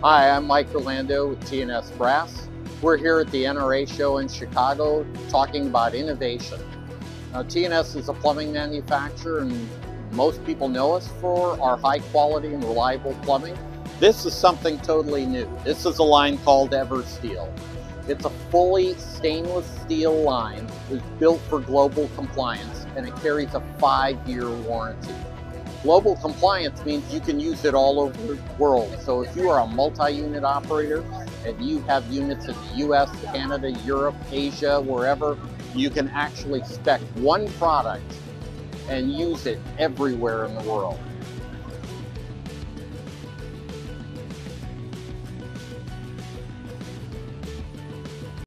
Hi, I'm Mike Orlando with TNS Brass. We're here at the NRA show in Chicago talking about innovation. Now, TNS is a plumbing manufacturer, and most people know us for our high quality and reliable plumbing. This is something totally new. This is a line called EverSteel. It's a fully stainless steel line. It's built for global compliance, and it carries a 5-year warranty. Global compliance means you can use it all over the world. So if you are a multi-unit operator and you have units in the US, Canada, Europe, Asia, wherever, you can actually spec one product and use it everywhere in the world.